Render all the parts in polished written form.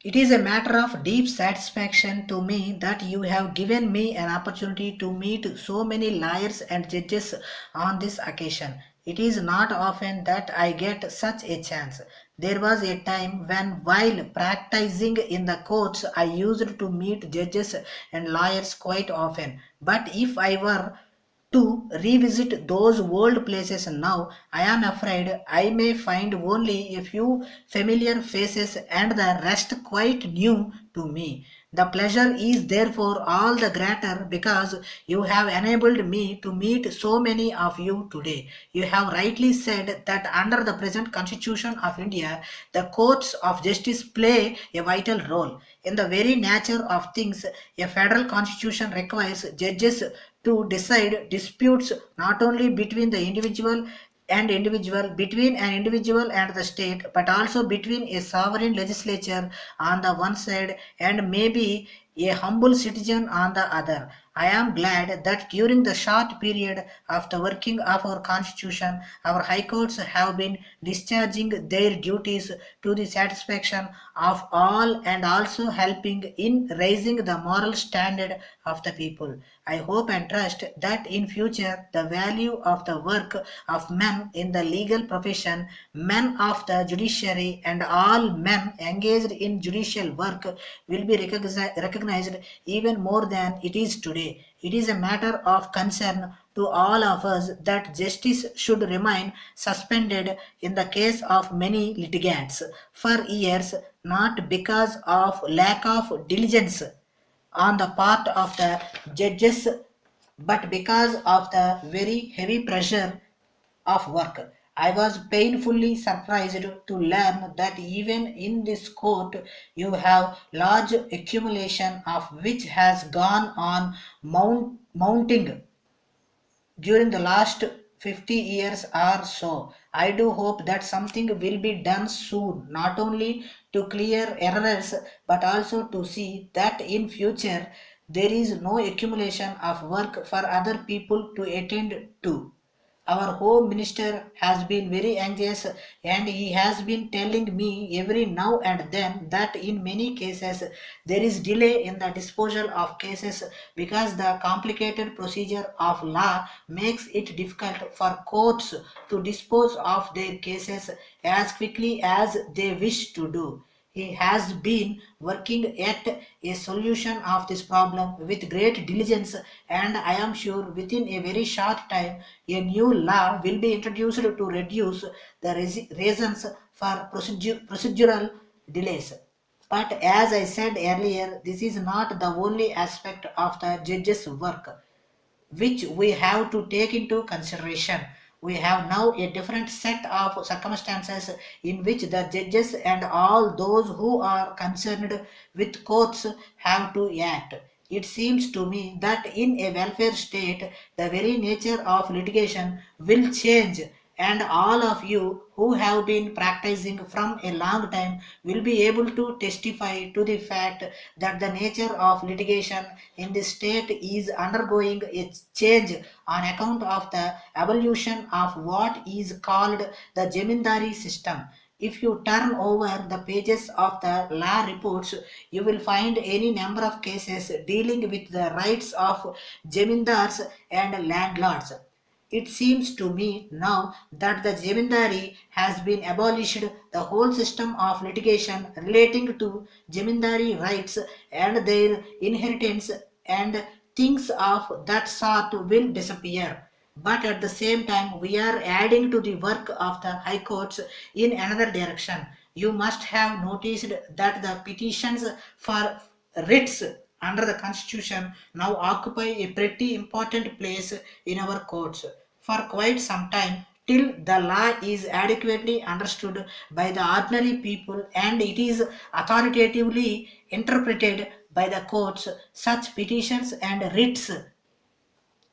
It is a matter of deep satisfaction to me that you have given me an opportunity to meet so many lawyers and judges on this occasion. It is not often that I get such a chance. There was a time when, while practicing in the courts, I used to meet judges and lawyers quite often. But if I were to revisit those old places now, I am afraid I may find only a few familiar faces and the rest quite new to me. The pleasure is therefore all the greater because you have enabled me to meet so many of you today. You have rightly said that under the present Constitution of India, the courts of justice play a vital role. In the very nature of things, a federal constitution requires judges to decide disputes not only between the individual, between an individual and the state, but also between a sovereign legislature on the one side and maybe a humble citizen on the other. I am glad that during the short period of the working of our constitution, our high courts have been discharging their duties to the satisfaction of all and also helping in raising the moral standard of the people. I hope and trust that in future the value of the work of men in the legal profession, men of the judiciary, and all men engaged in judicial work will be recognized even more than it is today. It is a matter of concern to all of us that justice should remain suspended in the case of many litigants for years, not because of lack of diligence on the part of the judges, but because of the very heavy pressure of work. I was painfully surprised to learn that even in this court you have large accumulation of which has gone on mounting during the last 50 years or so. I do hope that something will be done soon, not only to clear errors, but also to see that in future there is no accumulation of work for other people to attend to. Our home minister has been very anxious and he has been telling me every now and then that in many cases there is delay in the disposal of cases because the complicated procedure of law makes it difficult for courts to dispose of their cases as quickly as they wish to do. He has been working at a solution of this problem with great diligence, and I am sure within a very short time a new law will be introduced to reduce the reasons for procedural delays. But as I said earlier, this is not the only aspect of the judge's work which we have to take into consideration. We have now a different set of circumstances in which the judges and all those who are concerned with courts have to act. It seems to me that in a welfare state, the very nature of litigation will change, and all of you who have been practicing from a long time will be able to testify to the fact that the nature of litigation in the state is undergoing a change on account of the evolution of what is called the Jamindari system. If you turn over the pages of the law reports, you will find any number of cases dealing with the rights of Jamindars and landlords. It seems to me now that the Jamindari has been abolished, the whole system of litigation relating to Jamindari rights and their inheritance and things of that sort will disappear. But at the same time, we are adding to the work of the high courts in another direction. You must have noticed that the petitions for writs under the constitution now occupy a pretty important place in our courts for quite some time till the law is adequately understood by the ordinary people and it is authoritatively interpreted by the courts. Such petitions and writs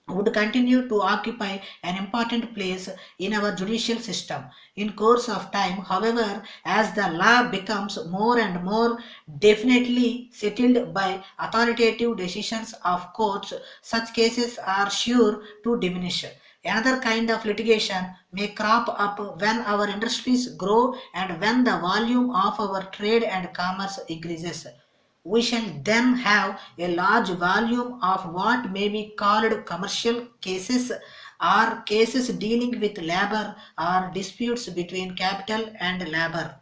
would continue to occupy an important place in our judicial system. In course of time, however, as the law becomes more and more definitely settled by authoritative decisions of courts, such cases are sure to diminish. Another kind of litigation may crop up when our industries grow and when the volume of our trade and commerce increases. We shall then have a large volume of what may be called commercial cases or cases dealing with labor or disputes between capital and labor.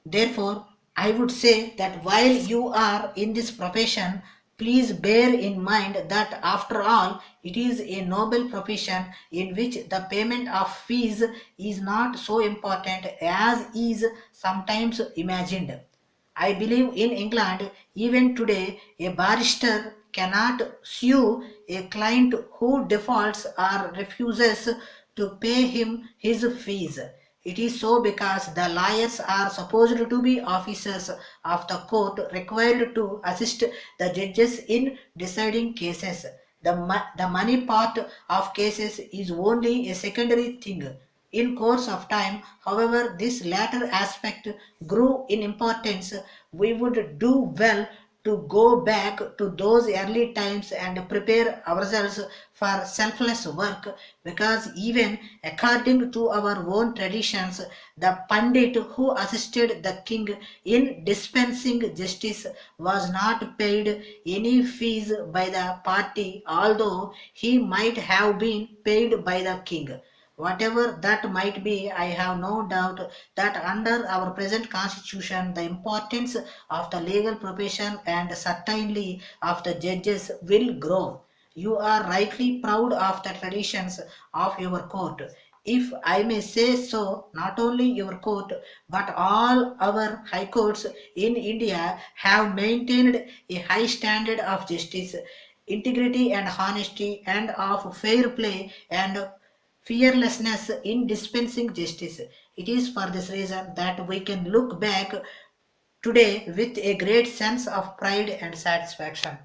Therefore, I would say that while you are in this profession, please bear in mind that after all, it is a noble profession in which the payment of fees is not so important as is sometimes imagined. I believe in England, even today, a barrister cannot sue a client who defaults or refuses to pay him his fees. It is so because the lawyers are supposed to be officers of the court required to assist the judges in deciding cases. The money part of cases is only a secondary thing. In course of time, however, this latter aspect grew in importance. We would do well to go back to those early times and prepare ourselves for selfless work, because even according to our own traditions, the Pandit who assisted the king in dispensing justice was not paid any fees by the party, although he might have been paid by the king. Whatever that might be, I have no doubt that under our present constitution, the importance of the legal profession and certainly of the judges will grow. You are rightly proud of the traditions of your court. If I may say so, not only your court, but all our high courts in India have maintained a high standard of justice, integrity and honesty, and of fair play and fearlessness in dispensing justice. It is for this reason that we can look back today with a great sense of pride and satisfaction.